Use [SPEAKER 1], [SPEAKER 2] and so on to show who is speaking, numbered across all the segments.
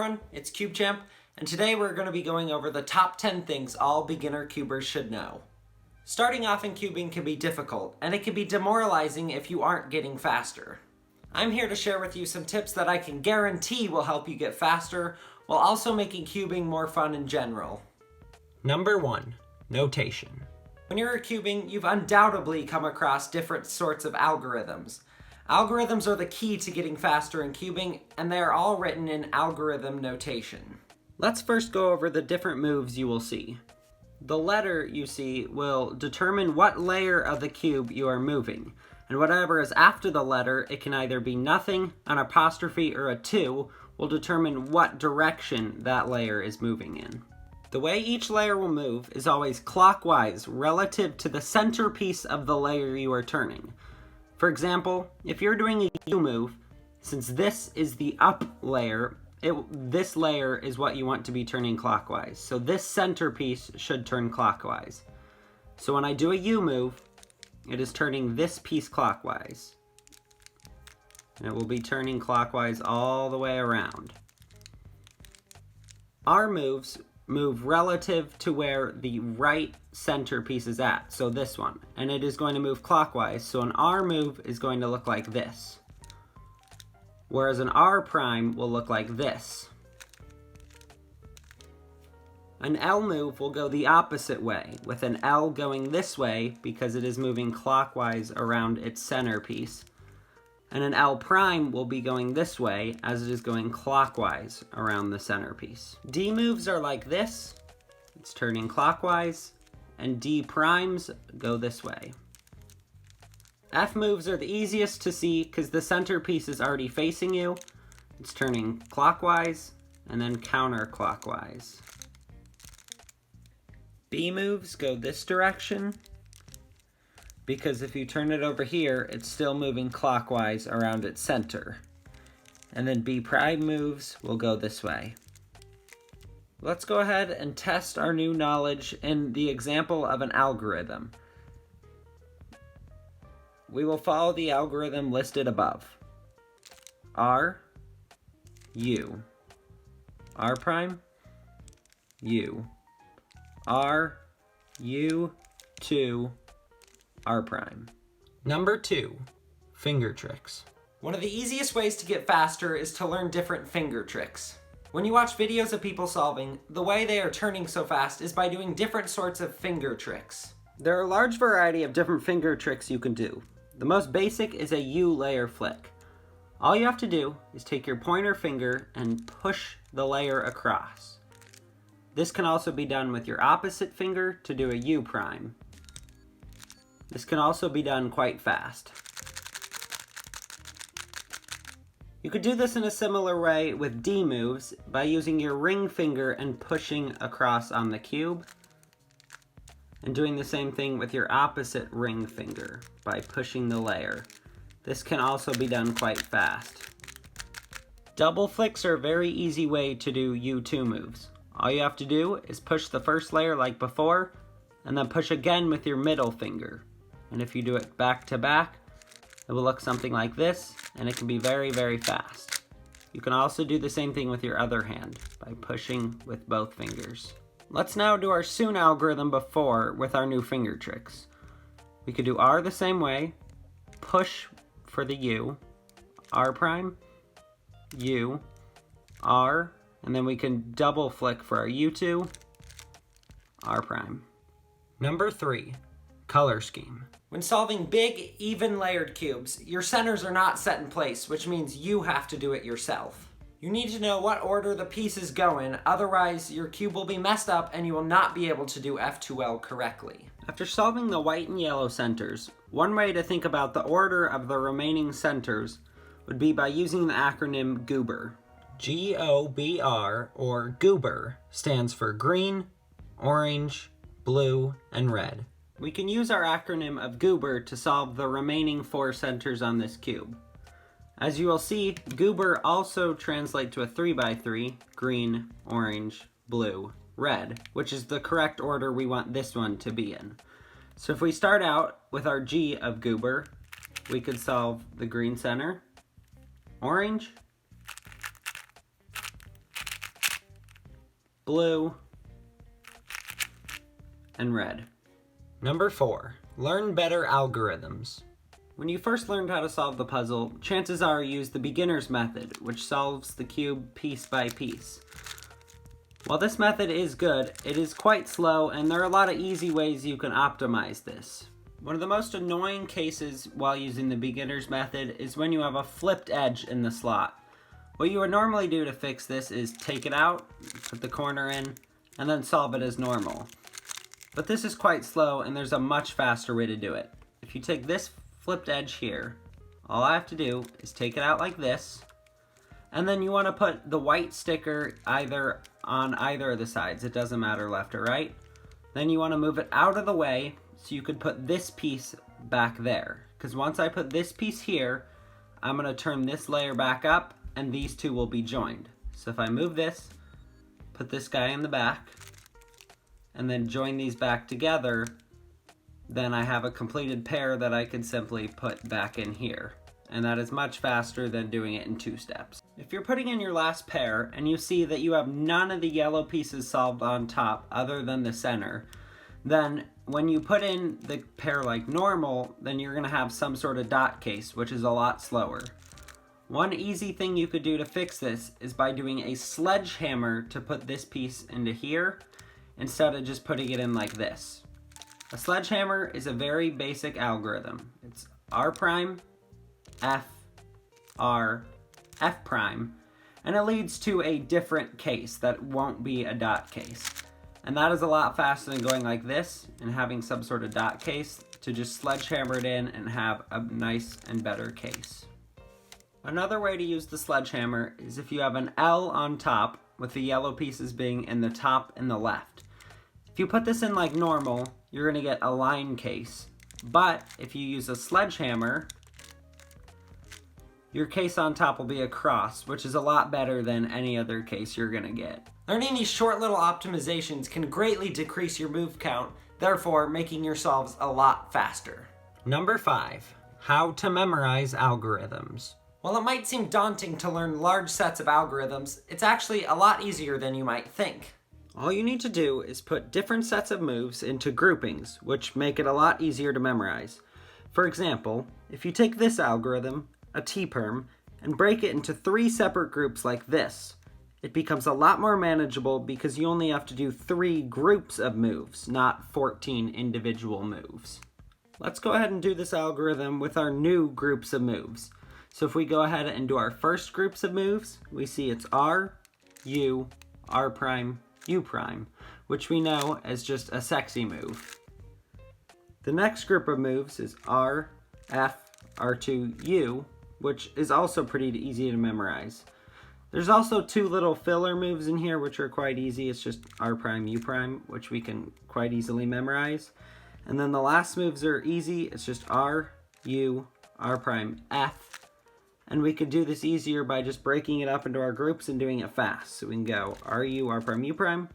[SPEAKER 1] everyone, it's CubeChamp, and today we're going to be going over the top 10 things all beginner cubers should know. Starting off in cubing can be difficult, and it can be demoralizing if you aren't getting faster. I'm here to share with you some tips that I can guarantee will help you get faster, while also making cubing more fun in general.
[SPEAKER 2] Number 1, notation.
[SPEAKER 1] When you're cubing, you've undoubtedly come across different sorts of algorithms. Algorithms are the key to getting faster in cubing, and they are all written in algorithm notation.
[SPEAKER 2] Let's first go over the different moves you will see. The letter you see will determine what layer of the cube you are moving, and whatever is after the letter, it can either be nothing, an apostrophe, or a 2, will determine what direction that layer is moving in. The way each layer will move is always clockwise relative to the centerpiece of the layer you are turning. For example, if you're doing a U move, since this is the up layer, this layer is what you want to be turning clockwise. So this centerpiece should turn clockwise. So when I do a U move, it is turning this piece clockwise. And it will be turning clockwise all the way around. Our moves move relative to where the right centerpiece is at, so this one, and it is going to move clockwise, so an R move is going to look like this, whereas an R prime will look like this. An L move will go the opposite way, with an L going this way because it is moving clockwise around its centerpiece, and an L prime will be going this way as it is going clockwise around the centerpiece. D moves are like this, it's turning clockwise, and D primes go this way. F moves are the easiest to see because the centerpiece is already facing you. It's turning clockwise and then counterclockwise. B moves go this direction, because if you turn it over here, it's still moving clockwise around its center. And then B prime moves will go this way. Let's go ahead and test our new knowledge in the example of an algorithm. We will follow the algorithm listed above. R, U. R prime, U. R, U, 2, R prime. Number 2, finger tricks.
[SPEAKER 1] One of the easiest ways to get faster is to learn different finger tricks. When you watch videos of people solving, the way they are turning so fast is by doing different sorts of finger tricks.
[SPEAKER 2] There are a large variety of different finger tricks you can do. The most basic is a U layer flick. All you have to do is take your pointer finger and push the layer across. This can also be done with your opposite finger to do a U prime. This can also be done quite fast. You could do this in a similar way with D moves by using your ring finger and pushing across on the cube, and doing the same thing with your opposite ring finger by pushing the layer. This can also be done quite fast. Double flicks are a very easy way to do U2 moves. All you have to do is push the first layer like before, and then push again with your middle finger. And if you do it back to back, it will look something like this, and it can be very, very fast. You can also do the same thing with your other hand by pushing with both fingers. Let's now do our soon algorithm before with our new finger tricks. We could do R the same way, push for the U, R prime, U, R, and then we can double flick for our U2, R prime. Number 3, color scheme.
[SPEAKER 1] When solving big, even layered cubes, your centers are not set in place, which means you have to do it yourself. You need to know what order the pieces go in, otherwise your cube will be messed up and you will not be able to do F2L correctly.
[SPEAKER 2] After solving the white and yellow centers, one way to think about the order of the remaining centers would be by using the acronym GOOBER. G-O-B-R, or GOOBER, stands for green, orange, blue, and red. We can use our acronym of GOOBER to solve the remaining 4 centers on this cube. As you will see, GOOBER also translates to a 3x3, green, orange, blue, red, which is the correct order we want this one to be in. So if we start out with our G of GOOBER, we could solve the green center, orange, blue, and red. Number 4, learn better algorithms. When you first learned how to solve the puzzle, chances are you use the beginner's method, which solves the cube piece by piece. While this method is good, it is quite slow, and there are a lot of easy ways you can optimize this. One of the most annoying cases while using the beginner's method is when you have a flipped edge in the slot. What you would normally do to fix this is take it out, put the corner in, and then solve it as normal. But this is quite slow, and there's a much faster way to do it. If you take this flipped edge here, all I have to do is take it out like this, and then you want to put the white sticker either on either of the sides. It doesn't matter left or right. Then you want to move it out of the way so you could put this piece back there. Because once I put this piece here, I'm going to turn this layer back up and these two will be joined. So if I move this, put this guy in the back, and then join these back together, then I have a completed pair that I can simply put back in here. And that is much faster than doing it in 2 steps. If you're putting in your last pair and you see that you have none of the yellow pieces solved on top other than the center, then when you put in the pair like normal, then you're going to have some sort of dot case, which is a lot slower. One easy thing you could do to fix this is by doing a sledgehammer to put this piece into here instead of just putting it in like this. A sledgehammer is a very basic algorithm. It's R prime, F, R, F prime, and it leads to a different case that won't be a dot case. And that is a lot faster than going like this and having some sort of dot case to just sledgehammer it in and have a nice and better case. Another way to use the sledgehammer is if you have an L on top with the yellow pieces being in the top and the left. If you put this in like normal, you're going to get a line case. But if you use a sledgehammer, your case on top will be a cross, which is a lot better than any other case you're going to get.
[SPEAKER 1] Learning these short little optimizations can greatly decrease your move count, therefore making your solves a lot faster.
[SPEAKER 2] Number 5, how to memorize algorithms.
[SPEAKER 1] While it might seem daunting to learn large sets of algorithms, it's actually a lot easier than you might think.
[SPEAKER 2] All you need to do is put different sets of moves into groupings, which make it a lot easier to memorize. For example, if you take this algorithm, a T-perm, and break it into 3 separate groups like this, it becomes a lot more manageable because you only have to do 3 groups of moves, not 14 individual moves. Let's go ahead and do this algorithm with our new groups of moves. So if we go ahead and do our first groups of moves, we see it's R, U, R prime, U prime, which we know as just a sexy move. The next group of moves is R, F, R2, U, which is also pretty easy to memorize. There's also 2 little filler moves in here which are quite easy. It's just R prime, U prime, which we can quite easily memorize. And then the last moves are easy. It's just R, U, R prime, F. And we could do this easier by just breaking it up into our groups and doing it fast. So we can go RU, R prime, U prime,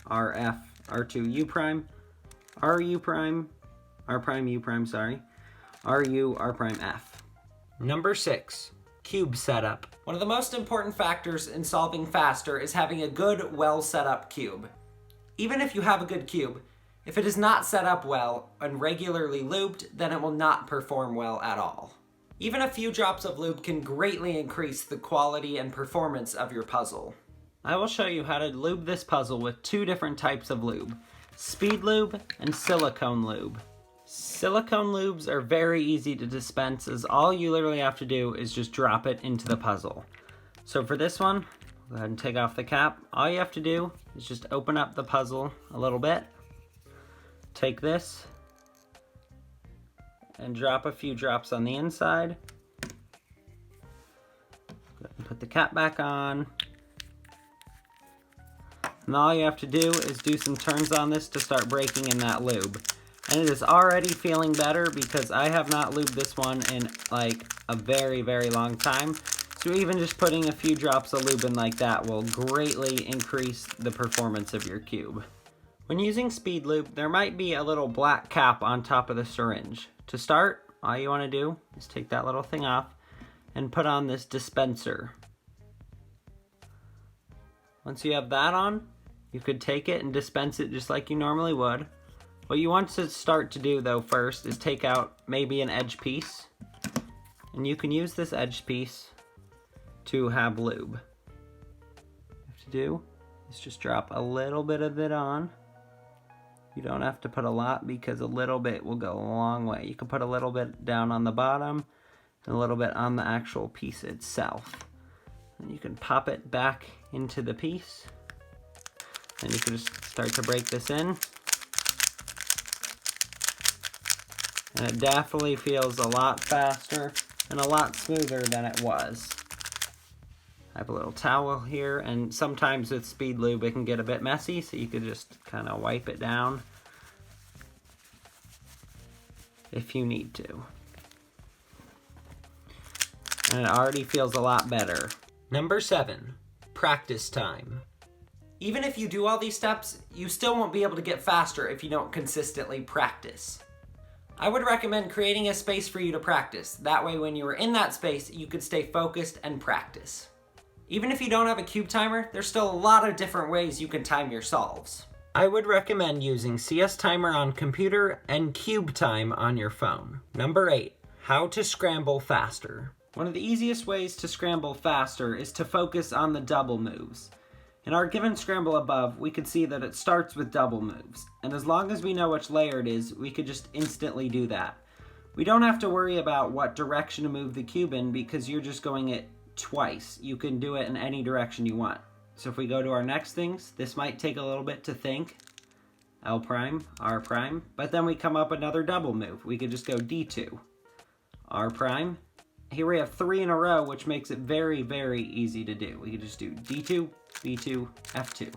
[SPEAKER 2] RF, R2, U prime, RU prime, R prime, U prime, sorry, RU, R prime, F. Number 6, cube setup.
[SPEAKER 1] One of the most important factors in solving faster is having a good, well set up cube. Even if you have a good cube, if it is not set up well and regularly lubed, then it will not perform well at all. Even a few drops of lube can greatly increase the quality and performance of your puzzle.
[SPEAKER 2] I will show you how to lube this puzzle with 2 different types of lube, speed lube and silicone lube. Silicone lubes are very easy to dispense as all you literally have to do is just drop it into the puzzle. So for this one, go ahead and take off the cap. All you have to do is just open up the puzzle a little bit, take this, and drop a few drops on the inside. Put the cap back on. And all you have to do is do some turns on this to start breaking in that lube. And it is already feeling better because I have not lubed this one in like a very, very long time. So even just putting a few drops of lube in like that will greatly increase the performance of your cube. When using speed lube, there might be a little black cap on top of the syringe. To start, all you want to do is take that little thing off and put on this dispenser. Once you have that on, You could take it and dispense it just like you normally would. What you want to start to do though first is take out maybe an edge piece. And you can use this edge piece to have lube. What you have to do is just drop a little bit of it on. You don't have to put a lot because a little bit will go a long way. You can put a little bit down on the bottom and a little bit on the actual piece itself. And you can pop it back into the piece. And you can just start to break this in. And it definitely feels a lot faster and a lot smoother than it was. I have a little towel here, and sometimes with speed lube it can get a bit messy, so you could just kind of wipe it down if you need to. And it already feels a lot better. Number 7, practice time.
[SPEAKER 1] Even if you do all these steps, you still won't be able to get faster if you don't consistently practice. I would recommend creating a space for you to practice. That way when you are in that space, you could stay focused and practice. Even if you don't have a cube timer, there's still a lot of different ways you can time your solves.
[SPEAKER 2] I would recommend using CS Timer on computer and Cube Time on your phone. Number 8, how to scramble faster. One of the easiest ways to scramble faster is to focus on the double moves. In our given scramble above, we could see that it starts with double moves, and as long as we know which layer it is, we could just instantly do that. We don't have to worry about what direction to move the cube in because you're just going it twice. You can do it in any direction you want. So if we go to our next things, this might take a little bit to think. L prime, R prime, but then we come up another double move. We could just go D2, R prime. Here we have 3 in a row, which makes it very, very easy to do. We could just do D2, B2, F2.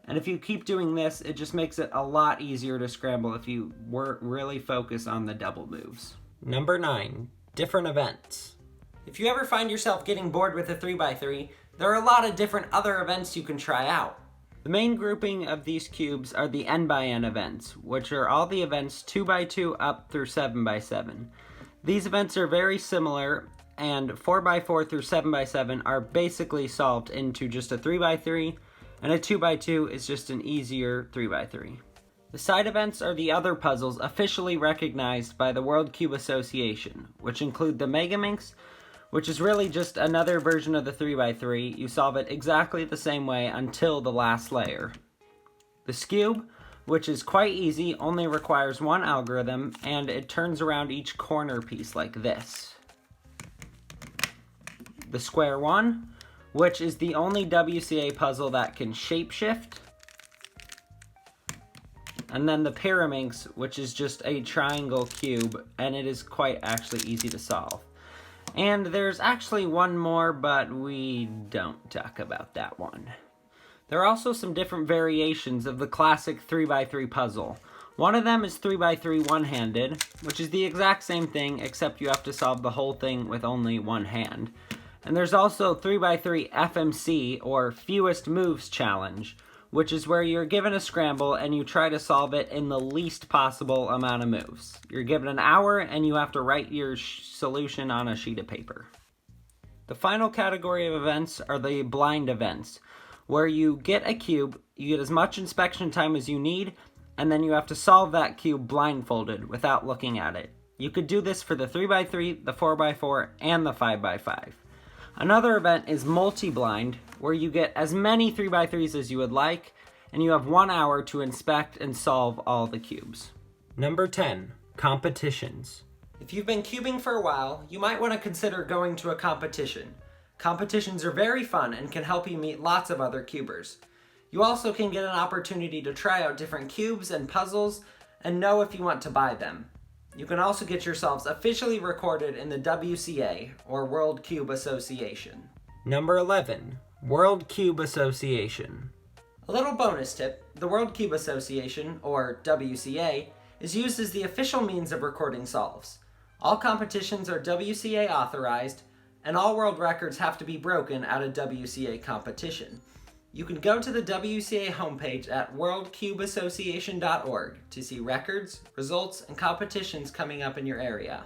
[SPEAKER 2] And if you keep doing this, it just makes it a lot easier to scramble if you really focus on the double moves. Number 9, different events.
[SPEAKER 1] If you ever find yourself getting bored with a 3x3, there are a lot of different other events you can try out.
[SPEAKER 2] The main grouping of these cubes are the N by N events, which are all the events 2x2 up through 7x7. These events are very similar, and 4x4 through 7x7 are basically solved into just a 3x3, and a 2x2 is just an easier 3x3. The side events are the other puzzles officially recognized by the World Cube Association, which include the Megaminx, which is really just another version of the 3x3. You solve it exactly the same way until the last layer. The Scube, which is quite easy, only requires one algorithm, and it turns around each corner piece like this. The Square One, which is the only WCA puzzle that can shapeshift. And then the Pyraminx, which is just a triangle cube, and it is quite actually easy to solve. And there's actually one more, but we don't talk about that one. There are also some different variations of the classic 3x3 puzzle. One of them is 3x3 one-handed, which is the exact same thing, except you have to solve the whole thing with only one hand. And there's also 3x3 FMC, or Fewest Moves Challenge, which is where you're given a scramble and you try to solve it in the least possible amount of moves. You're given an hour and you have to write your solution on a sheet of paper. The final category of events are the blind events, where you get a cube, you get as much inspection time as you need, and then you have to solve that cube blindfolded without looking at it. You could do this for the 3x3, the 4x4, and the 5x5. Another event is multi-blind, where you get as many 3x3s as you would like, and you have 1 hour to inspect and solve all the cubes. Number 10, competitions.
[SPEAKER 1] If you've been cubing for a while, you might want to consider going to a competition. Competitions are very fun and can help you meet lots of other cubers. You also can get an opportunity to try out different cubes and puzzles and know if you want to buy them. You can also get yourselves officially recorded in the WCA, or World Cube Association.
[SPEAKER 2] Number 11, World Cube Association.
[SPEAKER 1] A little bonus tip, the World Cube Association, or WCA, is used as the official means of recording solves. All competitions are WCA authorized, and all world records have to be broken at a WCA competition. You can go to the WCA homepage at worldcubeassociation.org to see records, results, and competitions coming up in your area.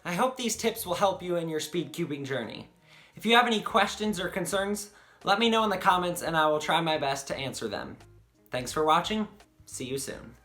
[SPEAKER 1] I hope these tips will help you in your speed cubing journey. If you have any questions or concerns, Let me know in the comments and I will try my best to answer them. Thanks for watching. See you soon.